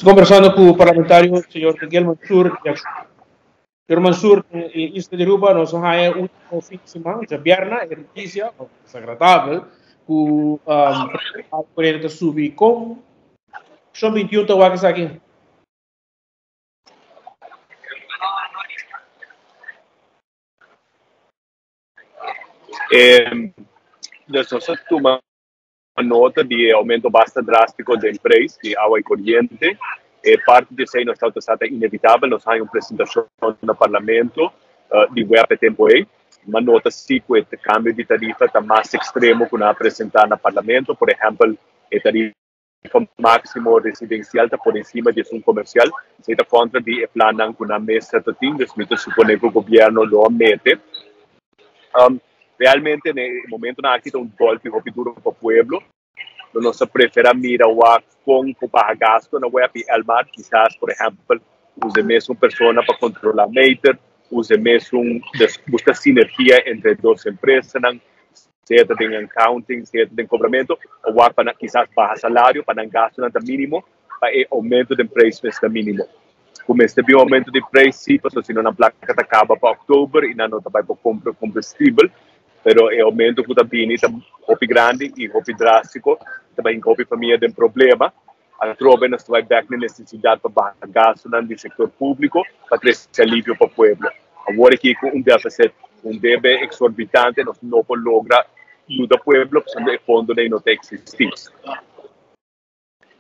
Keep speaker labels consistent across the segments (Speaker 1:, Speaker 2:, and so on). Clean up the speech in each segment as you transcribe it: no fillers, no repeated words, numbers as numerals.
Speaker 1: conversando com o parlamentário senhor Miguel Mansur. Senhor Mansur, isto de Ruba, nós temos um fim de semana, já vierna, é notícia, desagradável, que o Correia subir com São 21 está aqui.
Speaker 2: Nosotros tomamos nota de aumento bastante drástico de preço de água e corriente. Parte disso aí não está inevitável. Nós temos uma apresentação no parlamento de web tempo aí. Uma nota sim que o câmbio de tarifa está mais extremo que na apresentar no parlamento. Por exemplo, a tarifa máximo residencial está por cima de um comercial. Se está contra de plano com a mesa de tindas, então supone que o governo lo mete. Realmente, no momento na aqui um golpe duro para o pueblo, nós preferimos mirar com o gasto na web Elmar, quizás, por exemplo, use mesmo pessoa para controlar o meter, use mesmo buscar sinergia entre duas empresas, seja em accounting, seja em cobramento, ou para quizás baixar salário, para não gasto nada mínimo, para aumento de preço neste mínimo. Como este viu aumento de preço, sim, se não a placa acaba para outubro e não vai para comprar combustível, pero o aumento que também é muito grande e muito drástico, também muito família tem problema. A troca nós vai ver a necessidade para baixar gasto no setor público para trazer alívio para o povo. Agora aqui com débito exorbitante, nós não podemos lograr ajudar o povo, porque o fundo não existe.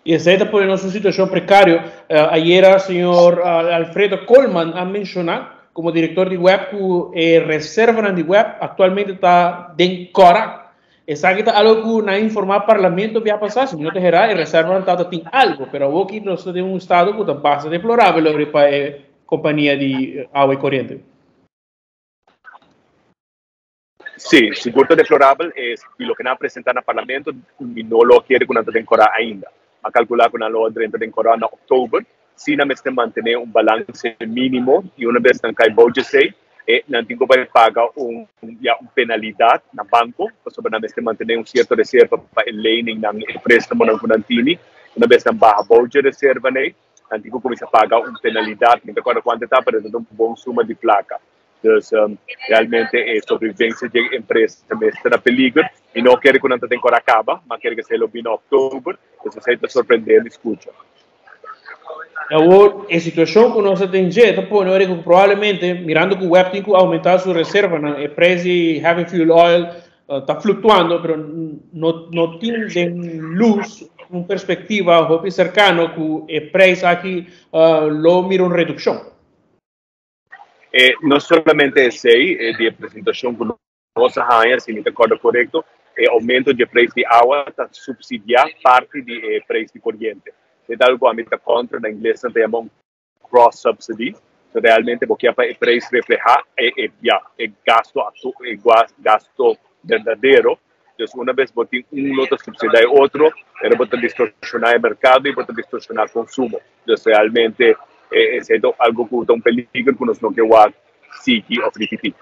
Speaker 1: E essa é por nossa situação precária. Ayer o senhor Alfredo Colman a mencionado como diretor de web que reserva de web atualmente está em Cora. Essa aqui está algo que na informar parlamento vai passar, se não te gerar, reserva está tem algo, mas aqui nós temos um estado que está bastante deplorável para a companhia de água e corrente.
Speaker 2: Sim, seguro deplorável é o que não apresentar no parlamento e não lo quer que não tem Cora ainda. A calcular que não lo tem Cora em outubro. Se não se manter balance mínimo e uma vez que cai budget não tem que pagar uma penalidade no banco, para não se manter certo reserva para o lending na empréstimo não conantini, uma vez que barra budget reserva não tem que começar a pagar uma penalidade, não recordo quanto está, para ter uma boa suma de placa. Então, realmente a sobrevivência da empresa também está na peligro e não quer que não tenha que acabar, mas quer que seja em outubro, então você está surpreendendo, escuta.
Speaker 1: A situação que nós temos que provavelmente, mirando que o web tem que aumentar sua reserva, o preço de heavy fuel oil está flutuando, mas não tem luz, uma perspectiva cercana que o preço aqui lo mira uma redução.
Speaker 2: Não somente esse de apresentação que nós temos, se me recordo correto, o aumento de preço de água está subsidiar parte do preço de corrente. É algo que está contra, na inglês se chama cross-subsidy, realmente porque o preço refleja gasto verdadeiro. Então, uma vez que um outro subsidiar outro, ele pode distorcionar o mercado e pode distorcionar o consumo. Então, realmente, é algo que é um peligro que nós não queremos seguir ou repetir.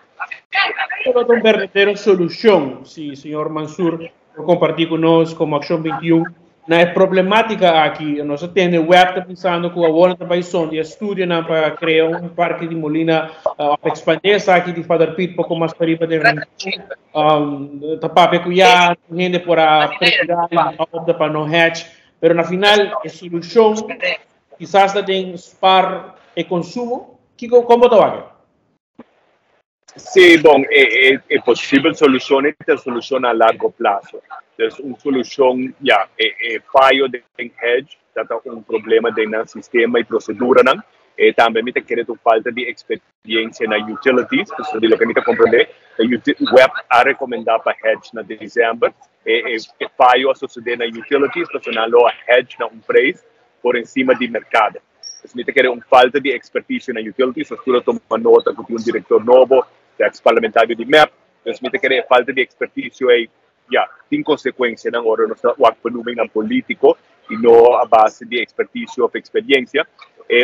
Speaker 1: É uma verdadeira solução, se senhor Mansur compartilhar conosco como Ação 21. Na problemática aqui, nós temos o web pensando que a outra trabalhão de estudo para criar um parque de Molina, expandir essa aqui de Father Pete pouco mais para ir para tapar peculiar, gente para preparar para não hatch, mas na final a solução quizás tem spar e consumo, como está aqui?
Speaker 2: Sim, bom, é possível solução a largo prazo. Então, uma solução, falho de hedge, um problema no sistema e procedura, também me quer falta de experiência na utilities, porque de lo que me compreender, o web a recomendar para hedge na dezembro, falho a suceder na utilities, porque não há hedge na preço por cima do mercado. Então, me quer falta de expertise na utilities, eu estou tomando nota que tem diretor novo, ex-parlamentário de MEP, então me quer falta de expertise aí, tem consequência na hora do nosso número político e não a base de expertise ou experiência.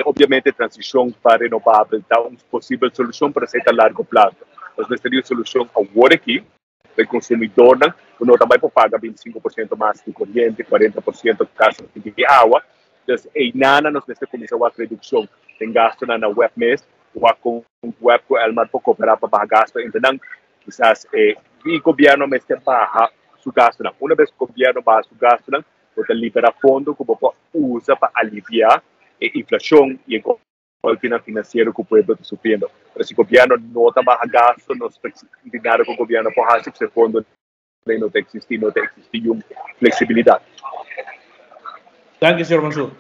Speaker 2: Obviamente, a transição para renovável é uma possível solução para ser a largo prazo. Nós teríamos solução agora aqui, para o consumidor, não também pode pagar 25% mais de corrente, 40% de casa de água, Entonces, nada nos nesta começar a redução em gasto na web mês, o web com o para cooperar para gasto, então quizás o governo mês tem barra su gasto. Uma vez que o governo barra su gasto, pode liberar fundo que pode usar para aliviar a inflação e o golpe financeiro que o povo está sofrendo. Mas se o governo não está barra gasto, não tem nada que o governo pode fazer, esse fundo não tem existido flexibilidade.
Speaker 1: Danke, Sr. Mansur.